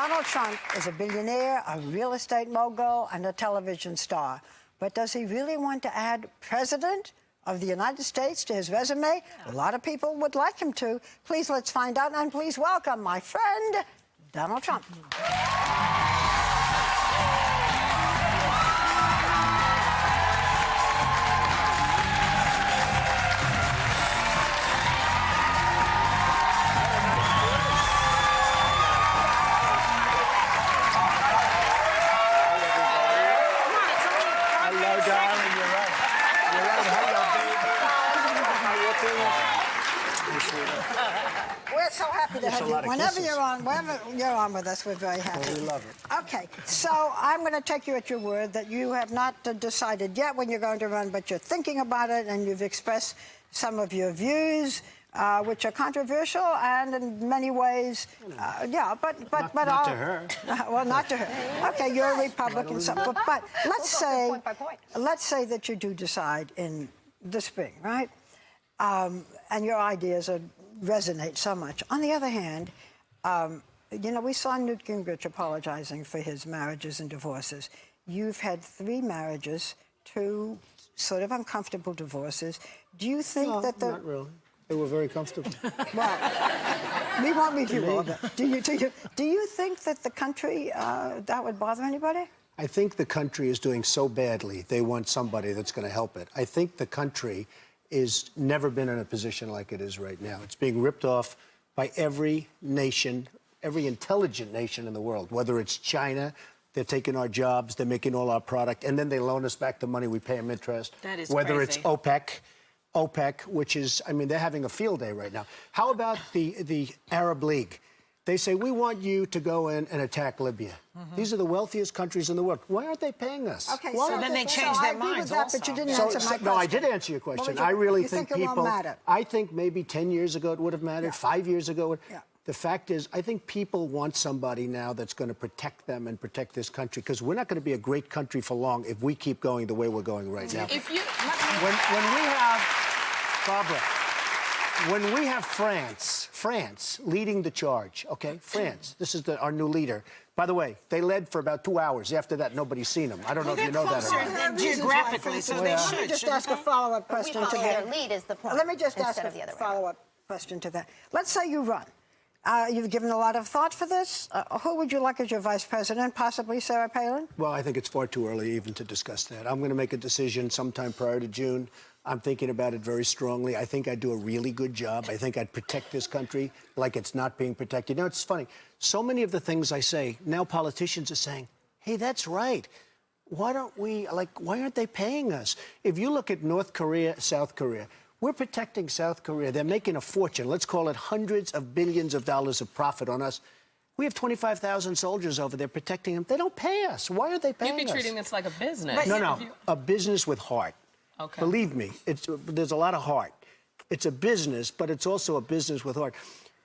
Donald Trump is a billionaire, a real estate mogul, and a television star. But does he really want to add President of the United States to his resume? A lot of people would like him to. Please, let's find out, and please welcome my friend, Donald Trump. We're so happy to have you. Whenever you're on with us, we're very happy. Oh, we love it. Okay, so I'm going to take you at your word that you have not decided yet when you're going to run, but you're thinking about it, and you've expressed some of your views, which are controversial and in many ways, yeah, but not to her. Well, not to her. Okay, you're a Republican, so, but let's say that you do decide in the spring, right? And your ideas resonate so much. On the other hand, you know, we saw Newt Gingrich apologizing for his marriages and divorces. You've had 3 marriages, 2 sort of uncomfortable divorces. Do you think that not really. They were very comfortable. Well, we won't review all that. Do you think that the country, that would bother anybody? I think the country is doing so badly, they want somebody that's going to help it. I think the country is never been in a position like it is right now. It's being ripped off by every nation, every intelligent nation in the world, whether it's China. They're taking our jobs, they're making all our product, and then they loan us back the money, we pay them interest. That is whether crazy. It's OPEC, which is, I mean, they're having a field day right now. How about the Arab League? They say, we want you to go in and attack Libya. These are the wealthiest countries in the world. Why aren't they paying us? Okay, Why? So then they change their minds that, also. but you didn't answer my question. No, I did answer your question. I really think it people... won't matter? I think maybe 10 years ago it would have mattered, 5 years ago. The fact is, I think people want somebody now that's going to protect them and protect this country, because we're not going to be a great country for long if we keep going the way we're going right now. If you... When we have... Barbara, when we have France leading the charge, okay? France, this is our new leader. By the way, they led for about 2 hours. After that, nobody's seen them. I don't know if you know that or not. Geographically, so they should. Let me just ask a follow-up question to that. Their lead is the point. Let me just ask a follow-up question to that. Let's say you run. You've given a lot of thought for this. Who would you like as your vice president? Possibly Sarah Palin? Well, I think it's far too early even to discuss that. I'm going to make a decision sometime prior to June. I'm thinking about it very strongly. I think I'd do a really good job. I think I'd protect this country like it's not being protected. You know, it's funny. So many of the things I say, now politicians are saying, hey, that's right. Why don't we, why aren't they paying us? If you look at North Korea, South Korea, we're protecting South Korea. They're making a fortune. Let's call it hundreds of billions of dollars of profit on us. We have 25,000 soldiers over there protecting them. They don't pay us. Why aren't they paying us? You'd be treating this like a business. No, a business with heart. Okay. Believe me, there's a lot of heart. It's a business, but it's also a business with heart.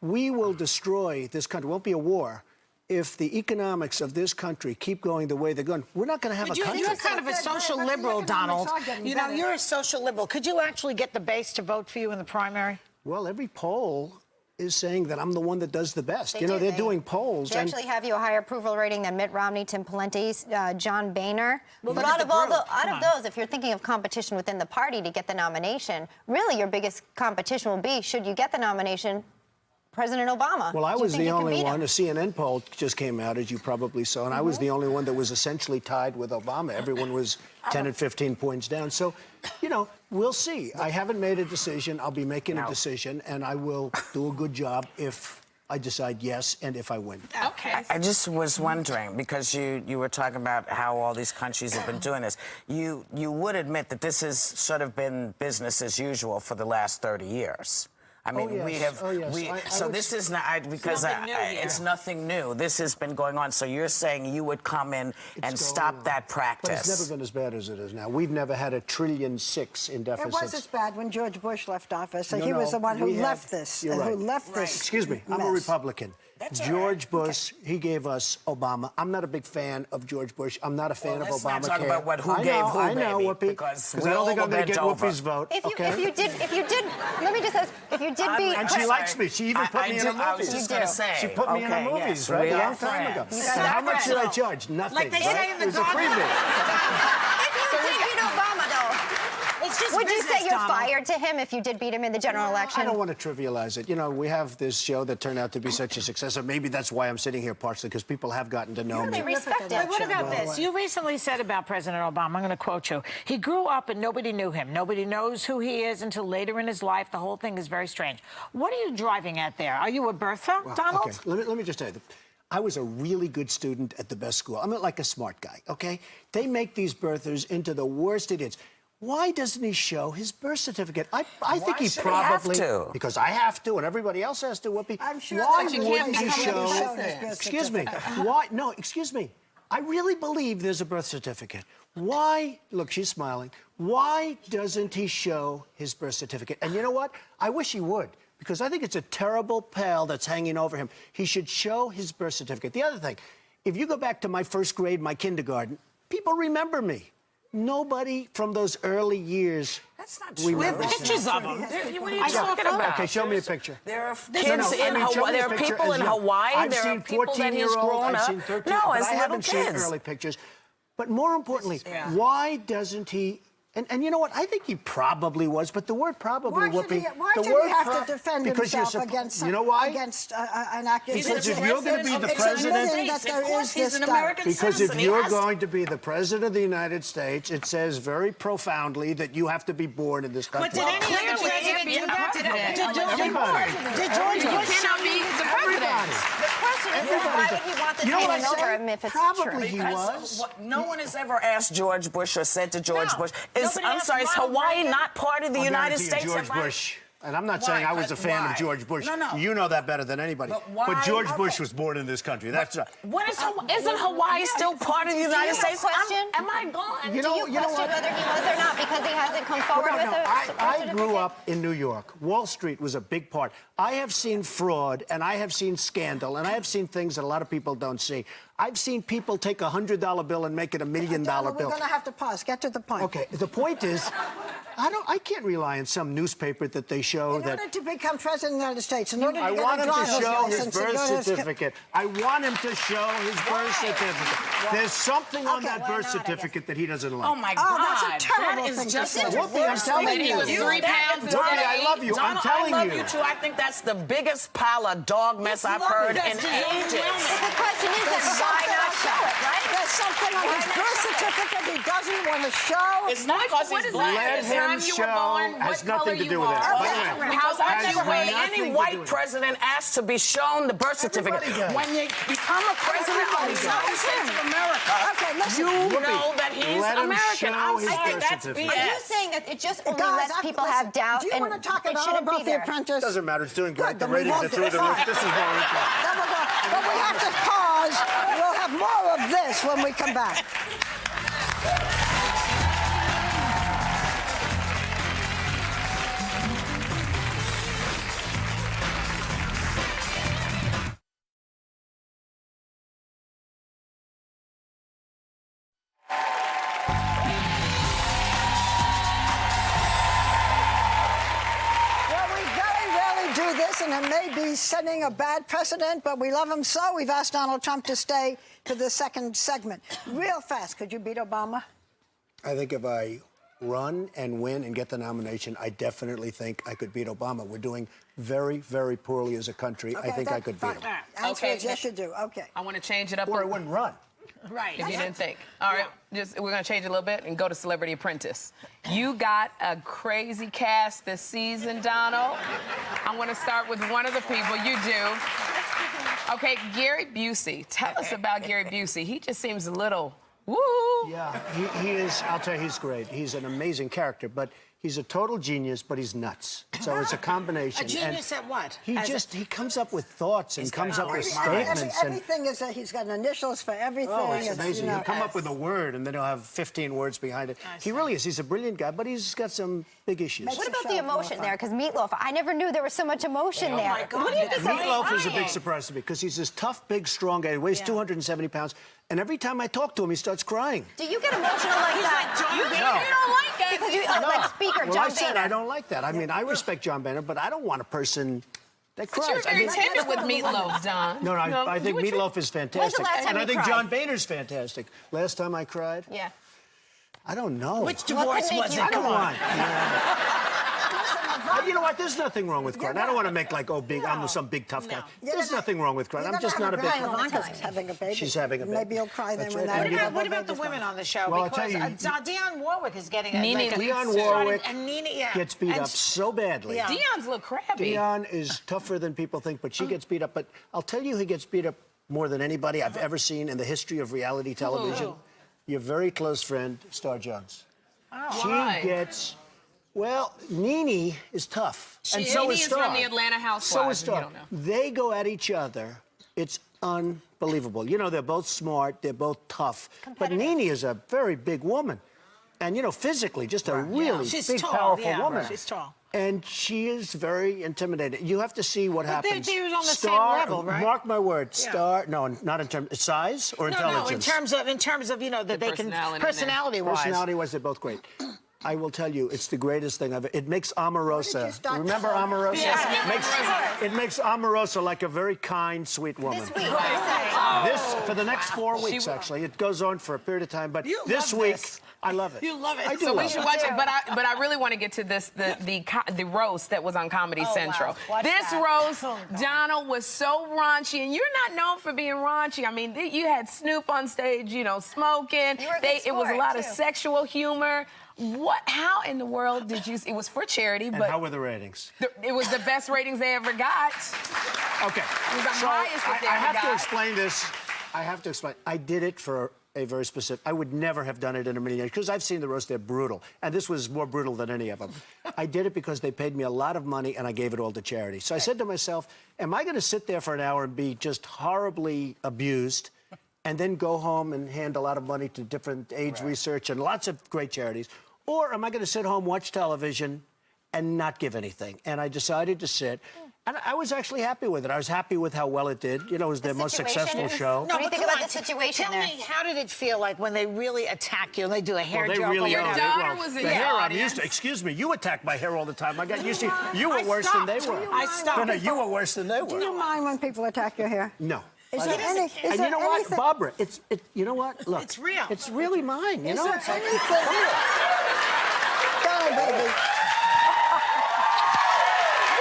We will destroy this country. It won't be a war. If the economics of this country keep going the way they're going, we're not going to have a country. You're kind of a social liberal, Donald. You know, you're a social liberal. Could you actually get the base to vote for you in the primary? Well, every poll is saying that I'm the one that does the best. You know, they're doing polls. They actually have you a higher approval rating than Mitt Romney, Tim Pawlenty, John Boehner. Well, but out of those, if you're thinking of competition within the party to get the nomination, really your biggest competition will be, should you get the nomination, President Obama. Well, I was the only one. A CNN poll just came out, as you probably saw, and I was the only one that was essentially tied with Obama. Everyone was 10 and 15 points down. So, you know, we'll see. I haven't made a decision. I'll be making a decision, and I will do a good job if I decide yes and if I win. Okay. I just was wondering, because you were talking about how all these countries have been doing this. You would admit that this has sort of been business as usual for the last 30 years. I mean, we have. So this is not because it's nothing new. This has been going on. So you're saying you would come in and stop that practice? But it's never been as bad as it is now. We've never had $1.6 trillion in deficits. It was as bad when George Bush left office. So he was the one who left this. You're right. Who left this? Excuse me. I'm a Republican. George Bush, he gave us Obama. I'm not a big fan of George Bush. I'm not a fan of Obamacare. Let's not talk about who gave who, I know, baby, Whoopi, because I don't think I'm going to get over. Whoopi's vote. If you did, let me just ask, if you did beat. And she likes me. She even put me in a movie. I was just going to say. She put me in a movies, right? A long time ago. So how much did I charge? Nothing. Like they say in the It was a freebie. If you did beat Obama, though, It's just would you business, say you're Donald. fired to him if you did beat him in the general election? I don't want to trivialize it. You know, we have this show that turned out to be such a success, and maybe that's why I'm sitting here partially, because people have gotten to know me. They respect But it. what about this? You recently said about President Obama, I'm going to quote you, he grew up and nobody knew him. Nobody knows who he is until later in his life. The whole thing is very strange. What are you driving at there? Are you a Bertha, Donald? Okay, let me just tell you. I was a really good student at the best school. I'm like a smart guy, okay? They make these birthers into the worst idiots. Why doesn't he show his birth certificate? I think he should he probably... have to? Because I have to, and everybody else has to, Whoopi. I'm sure Why that you wouldn't can't he show show... his birth Excuse me. certificate. Why... No, excuse me. I really believe there's a birth certificate. Why... Look, she's smiling. Why doesn't he show his birth certificate? And you know what? I wish he would, because I think it's a terrible pall that's hanging over him. He should show his birth certificate. The other thing, if you go back to my first grade, my kindergarten, people remember me. Nobody from those early years. That's not true. We have remembers me. pictures of him. What are you talking about? Okay, show me a picture. There are No, kids no, I in mean, show Hawaii. me a There are picture people as in young. Hawaii. I've There seen are people that he's 14-year-old, grown I've up. seen 13, No, but as I little haven't seen kids. early pictures. But more importantly, why doesn't he... And you know what? I think he probably was, but the word probably... Why should he, Whoopi, why the should word he have pro- to defend because you're himself suppo- against, you know why? against an accusation? Because if you're going to be the president... that there Of course, is he's this an doubt. American Because citizen. if He you're has to- going to be the president of the United States, it says very profoundly that you have to be born in this country. But did any other president do that? Did George Bush cannot be the president. The question is, why would he want this You know what hanging I over say? him if it's Probably true? he was. No one has ever asked George Bush or said to George No. Bush, Nobody I'm asked sorry, is Ronald Hawaii Reagan? not part of the I'll United guarantee you States? George Bush. And I'm not saying I was a fan Why? of George Bush. No. You know that better than anybody. But why- George Okay. Bush was born in this country. That's right. What is isn't Hawaii still part of the United have a States? question? Am I gone? You Do you know question what? whether he was or not because he hasn't come forward with a I birth grew certificate? up in New York. Wall Street was a big part. I have seen fraud, and I have seen scandal, and I have seen things that a lot of people don't see. I've seen people take a $100 bill and make it $1 million Donald, bill. we're going to have to pause. Get to the point. Okay, the point is, I can't rely on some newspaper that they show In that... order to become president of the United States, in order to I get want a him to driver's show his license, in birth order to- certificate. I want him to show his birth certificate. There's something on Okay, that why birth not, I guess. certificate that he doesn't like. Oh, my Oh, God. that's a terrible That is thing to just say. Whoopi, I'm telling He you. was 3 pounds That is- Whoopi, I love you. I'm Donald, telling I love you. you, too. I think that's the biggest pile of dog mess I've heard in ages. The question is then why not show it, right? There's something on his birth certificate he doesn't want to show. It's not because he's black. Let The time him you show were born, has what color nothing to you do with it. are. By the way, Because I've I has never never heard nothing to any do white with it. president asked to be shown the birth certificate. Everybody does. When you become a president of the United States of America, Okay, listen. you Whoopi, know that he's let him American. show I'm his sorry, birth that's certificate. BS. Are you saying that it just only Guys, lets people listen, have doubt do you and want to talk it about shouldn't be The there? Apprentice? Doesn't matter. It's doing great. Good, The then we ratings are won't through the roof. fine. This is more interesting. Then we'll go. But we have to pause. We'll have more of this when we come back. Well, we very rarely do this, and it may be setting a bad precedent, but we love him so. We've asked Donald Trump to stay to the second segment. Real fast, could you beat Obama? I think if I run and win and get the nomination, I definitely think I could beat Obama. We're doing very, very poorly as a country. I think I could beat him. Answer Okay. is yes, you do. Okay. I want to change it up. Or I wouldn't run. Right. If you didn't think. All right, we're going to change it a little bit and go to Celebrity Apprentice. You got a crazy cast this season, Donald. I want to start with one of the people. You do. Okay, Gary Busey. Tell us about Gary Busey. He just seems a little, woo. Yeah, he is. I'll tell you, he's great. He's an amazing character, but he's a total genius, but he's nuts. So it's a combination. A genius at what? He comes up with thoughts and comes up with statements. and Everything is that he's got initials for everything. Oh, it's It's, amazing. you know, He'll come up with a word, and then he'll have 15 words behind it. He really is. He's a brilliant guy, but he's got some big issues. What about show the more emotion fun. there? Because Meatloaf, I never knew there was so much emotion there. God. What do you think? Meatloaf is a big surprise to me because he's this tough, big, strong guy. He weighs 270 pounds, And every time I talk to him, he starts crying. Do you get emotional like that? You don't like that. Because you, like Speaker Well, John I said Boehner. I don't like that. I mean, I respect John Boehner, but I don't want a person that cries. You're very tender with Meatloaf, Don. No, I think Meatloaf is fantastic. last time And I you think cried? John Boehner's fantastic. Last time I cried? Yeah. I don't know. Which divorce make was you it? I don't Come on. want. You know what? There's nothing wrong with crying. I don't want to make like, oh, big. I'm some big tough guy. There's nothing wrong with crying. I'm just not a big. Ivanka's having a baby. She's having a baby. Maybe you'll cry then That's when right. that. What about the women on the show? Well, I'll because tell you- Dionne Warwick is getting Nene Dionne Leakes Warwick and Nene, yeah. gets beat And up so badly. Yeah. Dion's look crabby. Dionne is tougher than people think, but she gets beat up. But I'll tell you who gets beat up more than anybody I've ever seen in the history of reality television. Your very close friend, Star Jones. Why? She gets. Well, Nene is tough, and Nene so is is Star. from the Atlanta Housewives, So is if you Star. don't know. They go at each other. It's unbelievable. You know, they're both smart. They're both tough. But Nene is a very big woman, and you know, physically, just a really She's big, tall, powerful yeah, woman. she's tall. And she is very intimidating. You have to see what happens. they're on the same Star, level, right? Mark my words. Star. No, not in terms of size or intelligence. No, in terms of you know that they can personality-wise. Personality-wise, they're both great. I will tell you, it's the greatest thing It makes Omarosa. Remember Omarosa? Yes, It makes Omarosa like a very kind, sweet woman. This week, you're This for the next 4 weeks, actually. It goes on for a period of time, but this love week, this. I love it. You love it. I do So we love should it. watch it, but I really want to get to this the roast that was on Comedy Central. Watch This that. roast, Donald was so raunchy, and you're not known for being raunchy. I mean, you had Snoop on stage, you know, smoking. You were a good It was a sport, lot of too. sexual humor. How in the world did you? It was for charity, And but how were the ratings? it was the best ratings they ever got. Okay. It was the So highest that they I ever have to got. explain this. I have to explain. I did it for a very specific. I would never have done it in a million years because I've seen the roast. They're brutal, and this was more brutal than any of them. I did it because they paid me a lot of money, and I gave it all to charity. So I said to myself, "Am I going to sit there for an hour and be just horribly abused, and then go home and hand a lot of money to different AIDS research and lots of great charities, or am I going to sit home, watch television, and not give anything?" And I decided to sit. And I was actually happy with it. I was happy with how well it did. You know, it was their most successful show. What do you think come about on, the situation Tell there? me, how did it feel like when they really attack you and they do a hair Well, they joke? really or are. whatever? daughter was in the the hair I'm audience. used to. Excuse me, you attack my hair all the time. I got used to. You were worse than they were. I stopped. No, you were worse than they Do you were. mind when people attack your hair? No. Is I there don't. any? Is And there you know what, anything? Barbara? You know what? Look, It's real. It's really mine. You Is know. there It's like, anything? Go, baby.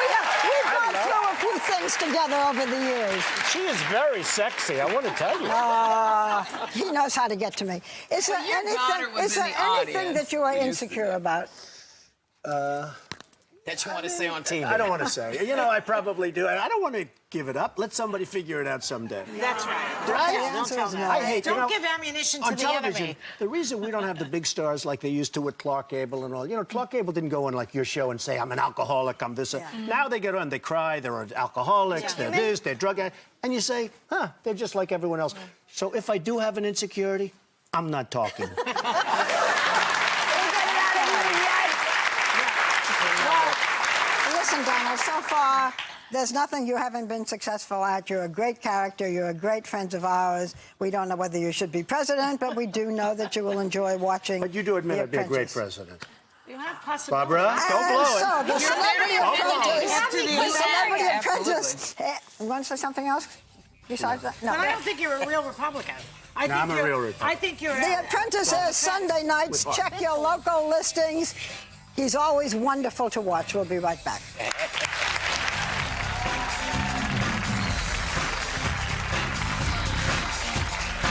We've gone through a few things together over the years. she is very sexy. I want to tell you. He knows how to get to me. Is there your daughter anything? was Is in there the anything audience. that you are insecure about? That you want to say on TV. I don't want to say. You know, I probably do. I don't want to give it up. Let somebody figure it out someday. That's right. Right? Don't tell them. I hate. Don't you know, give ammunition to on the television, enemy. the reason we don't have the big stars like they used to with Clark Gable and all, you know, Clark Gable didn't go on like your show and say, "I'm an alcoholic, I'm this." Now they get on, they cry, they're alcoholics, they're this, they're drug addicts, and you say, "Huh, they're just like everyone else." So if I do have an insecurity, I'm not talking. Listen, Donald, so far, there's nothing you haven't been successful at. You're a great character. You're a great friend of ours. We don't know whether you should be president, but we do know that you will enjoy watching. But you do admit The I'd be a great Apprentice. president. You have possibilities. Barbara, don't blow it. So, the Celebrity Don't blow it. Apprentice. After the The Celebrity Absolutely. Apprentice. You want to say something else besides that? No. But I don't think you're a real Republican. I No, think I'm a you're- real Republican. I think you're. The Apprentice is Sunday nights. With Check your local listings. He's always wonderful to watch. We'll be right back.